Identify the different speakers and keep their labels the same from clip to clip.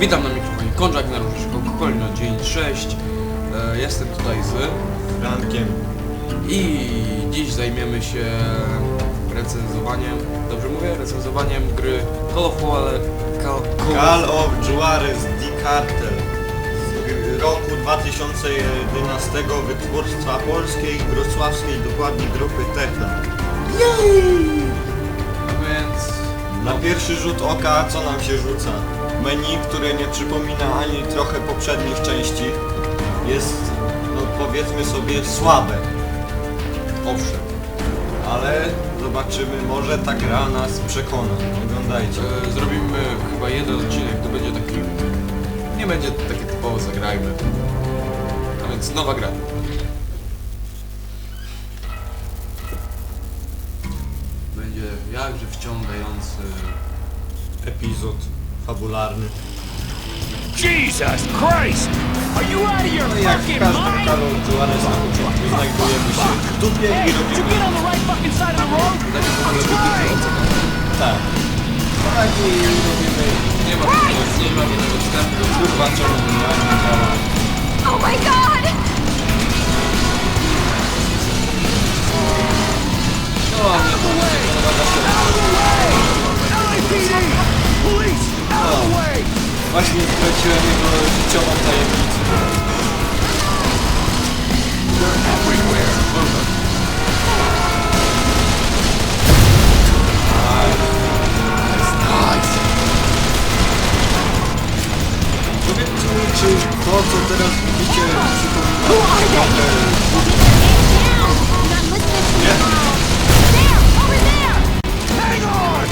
Speaker 1: Witam na mikrofonie Konjack, na kolejny dzień 6. Jestem tutaj z
Speaker 2: Rankiem
Speaker 1: i dziś zajmiemy się recenzowaniem, dobrze mówię? Recenzowaniem gry
Speaker 2: Call of Juarez Cartel z roku 2011 wytwórstwa polskiej, wrocławskiej, dokładnie grupy Techno.
Speaker 1: Więc
Speaker 2: na pierwszy rzut oka co nam się rzuca? Menu, które nie przypomina ani trochę poprzednich części, jest, no powiedzmy sobie, słabe.
Speaker 1: owszem,
Speaker 2: Ale zobaczymy, może ta gra nas przekona. Oglądajcie.
Speaker 1: Zrobimy chyba jeden odcinek, to będzie taki, nie będzie takie typowo Zagrajmy, a więc nowa gra. Będzie jakże wciągający
Speaker 2: Epizod fabularny.
Speaker 3: Jesus Christ! Are you out of your
Speaker 2: No i jak w
Speaker 3: fucking
Speaker 2: każdym
Speaker 3: mind?
Speaker 2: Call of Juarez na początku znajdujemy się w dupie
Speaker 3: Hey,
Speaker 2: i
Speaker 3: did you
Speaker 2: robimy...
Speaker 3: get on the right fucking side of the road?
Speaker 1: Dajcie w ogóle
Speaker 3: Right.
Speaker 2: Tak. Tak i robimy...
Speaker 1: nie ma żadnego wstępu.
Speaker 2: Kurwa, czemu ja nie działa?
Speaker 4: Oh my god!
Speaker 1: No, nie, to będzie nowa gra.
Speaker 3: LAPD! Police! Out of the way!
Speaker 2: Właśnie straciłem jego życiową tajemnicę.
Speaker 3: Everywhere!
Speaker 2: Powiedzcie mi, czy to, co teraz widzicie,
Speaker 4: Who are they? You're not listening to me. There! Over there!
Speaker 3: Hang on!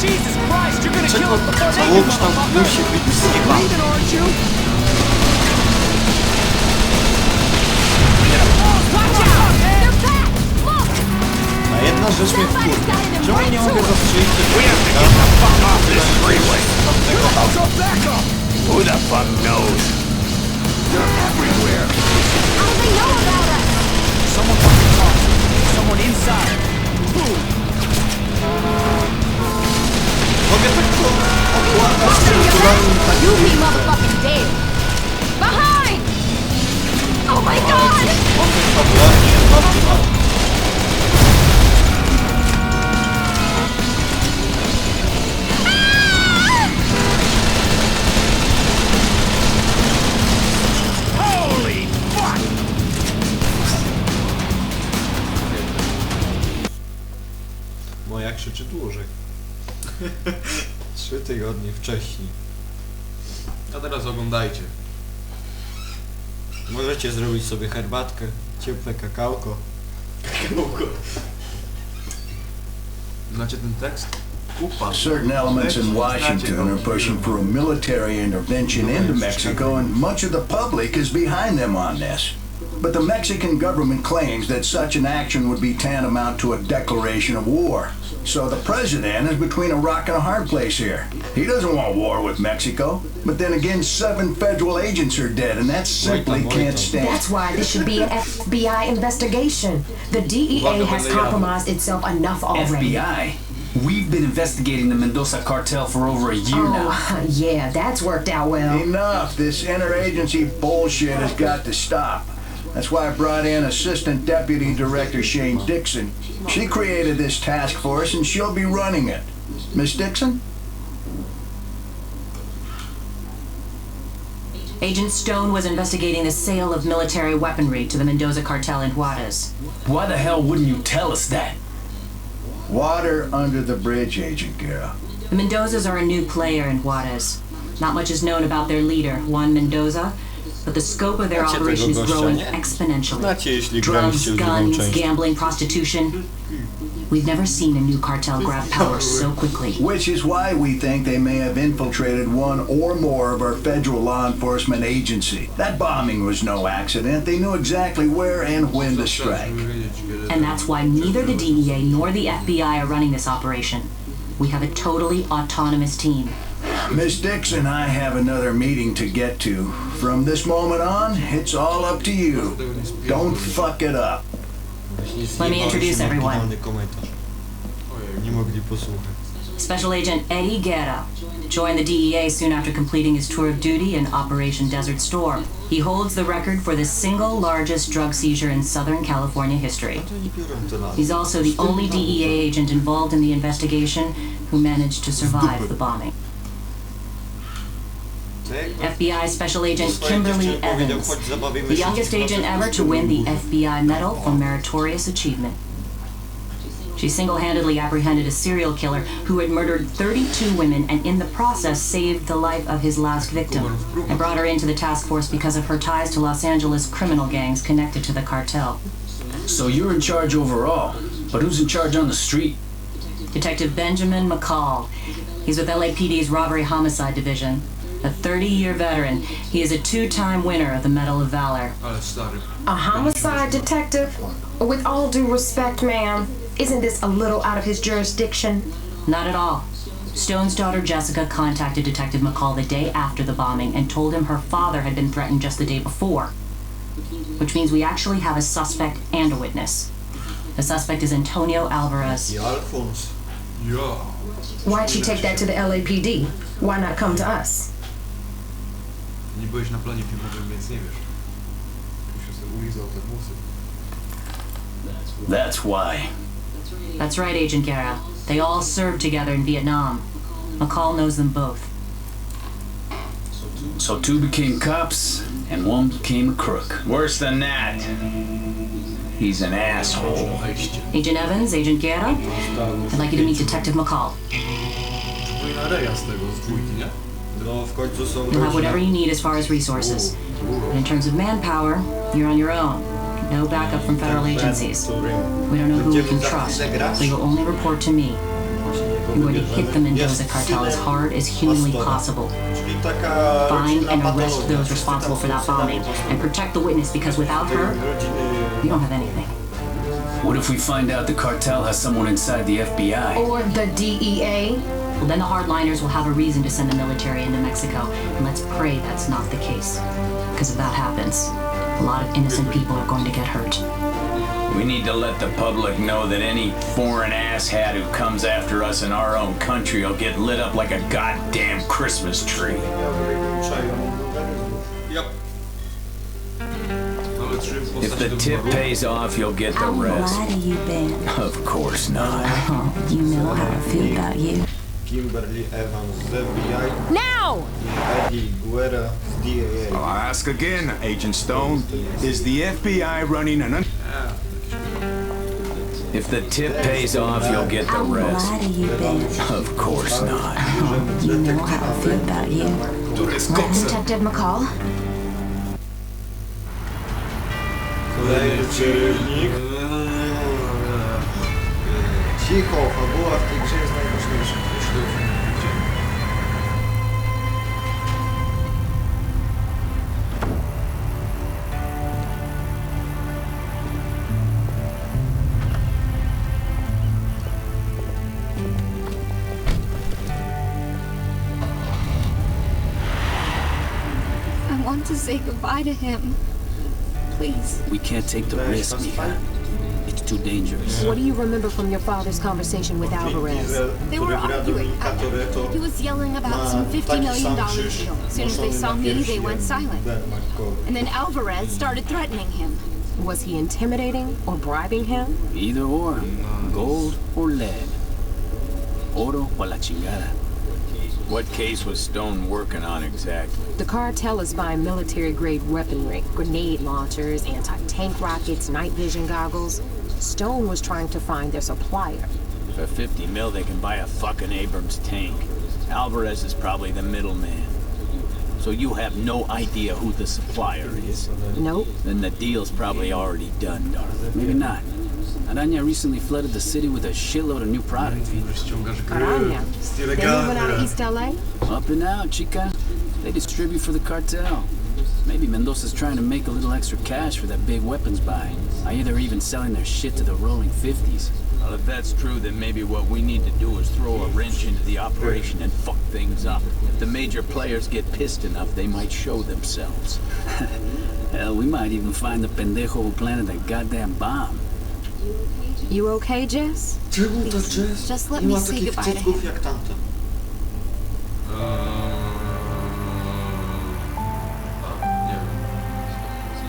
Speaker 3: Jesus Christ, you're gonna kill us before they do,
Speaker 2: całokształt
Speaker 3: motherfucker!
Speaker 2: musi być
Speaker 3: You're
Speaker 2: zjebany?
Speaker 3: bleeding, aren't you? Watch out!
Speaker 4: They're back! Look!
Speaker 2: A jedna rzecz mnie wkurza. Czemu nie mogę zastrzelić tego
Speaker 3: We have to
Speaker 2: człowieka?
Speaker 3: get the fuck off this freeway!
Speaker 2: Tamtego auta.
Speaker 3: Go back up! Who the fuck knows? They're everywhere!
Speaker 4: How do they know about us?
Speaker 3: Someone fucking talk. Someone inside.
Speaker 2: Mogę tak to okładać strukturalnym
Speaker 4: You
Speaker 2: takim...
Speaker 4: be motherfucking dead! Behind! Oh my god!
Speaker 2: Wątek fabularny jest bardzo mały.
Speaker 3: Holy fuck!
Speaker 2: Moja krzyczy dłużej. 3 tygodnie wcześniej.
Speaker 1: A teraz oglądajcie.
Speaker 2: Możecie zrobić sobie herbatkę, ciepłe kakałko.
Speaker 1: Znacie ten tekst? Kupa.
Speaker 5: Certain elements in Washington are pushing for a military intervention into Mexico, and much of the public is behind them on this. But the Mexican government claims that such an action would be tantamount to a declaration of war. So the president is between a rock and a hard place here. He doesn't want war with Mexico, but then again 7 federal agents are dead, and that simply can't stand.
Speaker 6: That's why this should be an FBI investigation. The DEA has compromised itself enough already.
Speaker 7: FBI? We've been investigating the Mendoza cartel for over a year now.
Speaker 6: Oh, yeah, that's worked out well.
Speaker 5: Enough! This interagency bullshit has got to stop. That's why I brought in Assistant Deputy Director Shane Dixon. She created this task force and she'll be running it. Miss Dixon?
Speaker 6: Agent Stone was investigating the sale of military weaponry to the Mendoza cartel in Juarez.
Speaker 7: Why the hell wouldn't you tell us that?
Speaker 5: Water under the bridge, Agent Guerra.
Speaker 6: The Mendozas are a new player in Juarez. Not much is known about their leader, Juan Mendoza, but the scope of their
Speaker 2: Znacie tego
Speaker 6: operation is
Speaker 2: gościa,
Speaker 6: growing
Speaker 2: nie?
Speaker 6: exponentially.
Speaker 2: Znacie, jeśli
Speaker 6: Drugs,
Speaker 2: graliście w drugą
Speaker 6: guns,
Speaker 2: część.
Speaker 6: gambling, prostitution. We've never seen a new cartel grab power so quickly.
Speaker 5: Which is why we think they may have infiltrated one or more of our federal law enforcement agency. That bombing was no accident. They knew exactly where and when to strike.
Speaker 6: And that's why neither the DEA nor the FBI are running this operation. We have a totally autonomous team.
Speaker 5: Miss Dixon, I have another meeting to get to. From this moment on, it's all up to you. Don't fuck it up.
Speaker 6: Let me introduce everyone.
Speaker 2: Komentarz. Nie mogli posłuchać.
Speaker 6: Special Agent Eddie Guerra joined the DEA soon after completing his tour of duty in Operation Desert Storm. He holds the record for the single largest drug seizure in Southern California history. He's also the only DEA agent involved in the investigation who managed to survive the bombing. FBI Special Agent Kimberly Evans, the youngest agent ever to win the FBI Medal for Meritorious Achievement. She single-handedly apprehended a serial killer who had murdered 32 women and in the process saved the life of his last victim, and brought her into the task force because of her ties to Los Angeles criminal gangs connected to the cartel.
Speaker 7: So you're in charge overall, but who's in charge on the street?
Speaker 6: Detective Benjamin McCall. He's with LAPD's Robbery Homicide Division. A 30-year veteran, he is a two-time winner of the Medal of Valor.
Speaker 8: A homicide detective? With all due respect, ma'am, isn't this a little out of his jurisdiction?
Speaker 6: Not at all. Stone's daughter Jessica contacted Detective McCall the day after the bombing and told him her father had been threatened just the day before. Which means we actually have a suspect and a witness. The suspect is Antonio Alvarez.
Speaker 8: Why'd she take that to the LAPD? Why not come to us?
Speaker 1: Nie byłeś na planie filmowym, więc nie wiesz. Już się ulizał te włosy.
Speaker 7: That's why.
Speaker 6: That's right, Agent Guerra. They all served together in Vietnam. McCall knows them both.
Speaker 7: So two became cops, and one became a crook.
Speaker 3: Worse than that. He's an asshole.
Speaker 6: Agent Evans, Agent Guerra, I'd like you to meet Detective McCall.
Speaker 1: Przypomina Reja z tego, z dwójki, nie?
Speaker 2: No, w końcu są
Speaker 6: You'll have whatever you need as far as resources. And in terms of manpower, you're on your own. No backup from federal agencies. We don't know who we can trust, so you'll only report to me. You're going to hit the Mendoza cartel as hard as humanly possible. Find and arrest those responsible for that bombing, and protect the witness because without her, you don't have anything.
Speaker 7: What if we find out the cartel has someone inside the FBI?
Speaker 8: Or the DEA?
Speaker 6: Well, then the hardliners will have a reason to send the military into Mexico, and let's pray that's not the case. Because if that happens, a lot of innocent people are going to get hurt.
Speaker 3: We need to let the public know that any foreign asshat who comes after us in our own country will get lit up like a goddamn Christmas tree.
Speaker 2: Yep.
Speaker 3: If the tip pays off, you'll get the rest.
Speaker 4: How you been?
Speaker 3: Of course not.
Speaker 4: Oh, you know how I feel about you.
Speaker 2: Kimberly Evans z FBI
Speaker 4: Now!
Speaker 2: i Eddie Guerra z DEA.
Speaker 9: I'll ask again, Agent Stone. Is the FBI running an...
Speaker 3: If the tip pays off, you'll get the rest.
Speaker 4: How you been?
Speaker 3: Of course not.
Speaker 4: Oh, you know how I feel about you. Detective McCall?
Speaker 2: Kolejny przerywnik. Cicho, fabuła w tej grze jest najważniejsza.
Speaker 10: I want to say goodbye to him. Please.
Speaker 7: We can't take the risk, Mika. It's too dangerous.
Speaker 8: What do you remember from your father's conversation with Alvarez?
Speaker 10: They were arguing. He was yelling about some $50 million deal. As soon as they saw me, they went silent. And then Alvarez started threatening him.
Speaker 8: Was he intimidating or bribing him?
Speaker 7: Either or. Gold or lead. Oro o la chingada.
Speaker 3: What case was Stone working on exactly?
Speaker 8: The cartel is buying military-grade weaponry, grenade launchers, anti-tank rockets, night vision goggles. Stone was trying to find their supplier.
Speaker 3: For 50 mil, they can buy a fucking Abrams tank. Alvarez is probably the middleman. So you have no idea who the supplier is?
Speaker 8: Nope.
Speaker 3: Then the deal's probably already done, darling.
Speaker 7: Maybe not. Aranya recently flooded the city with a shitload of new product.
Speaker 8: Aranya. They moving out of East LA?
Speaker 7: Up and out, chica. They distribute for the cartel. Maybe Mendoza's trying to make a little extra cash for that big weapons buy. Either they're even selling their shit to the rolling 50s.
Speaker 3: Well, if that's true, then maybe what we need to do is throw a wrench into the operation and fuck things up. If the major players get pissed enough, they might show themselves.
Speaker 7: Hell, we might even find the pendejo who planted that goddamn bomb.
Speaker 8: You okay, Jess?
Speaker 2: Czemu to Jess
Speaker 10: just let
Speaker 2: nie
Speaker 10: me
Speaker 2: ma
Speaker 10: say
Speaker 2: takich
Speaker 10: goodbye to
Speaker 2: cycków
Speaker 10: him.
Speaker 2: jak tamte?
Speaker 1: Nie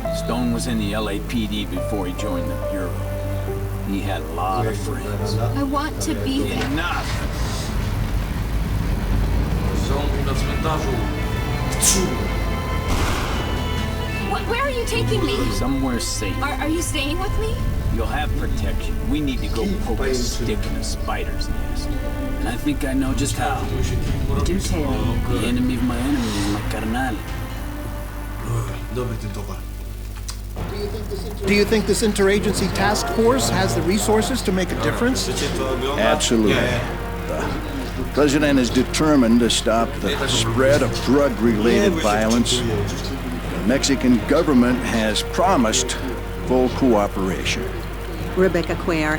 Speaker 1: wiem.
Speaker 3: Stone was in the LAPD before he joined the Bureau. He had a lot of friends.
Speaker 10: I want to be there.
Speaker 3: Enough!
Speaker 1: Zombie na cmentarzu.
Speaker 10: Where are you taking me?
Speaker 3: Somewhere safe.
Speaker 10: Are you staying with me?
Speaker 3: You'll have protection. We need to go poke a stick in a spider's nest.
Speaker 7: And I think I know just how.
Speaker 6: Do tell.
Speaker 7: The enemy of my enemy is my carnal.
Speaker 1: Dobry ten towar.
Speaker 11: Do you think this interagency task force has the resources to make a difference?
Speaker 2: Chcecie to oglądać?
Speaker 5: Absolutely.
Speaker 2: Nie.
Speaker 5: The president is determined to stop the spread of drug-related violence. The Mexican government has promised full cooperation.
Speaker 12: Rebecca Cuellar,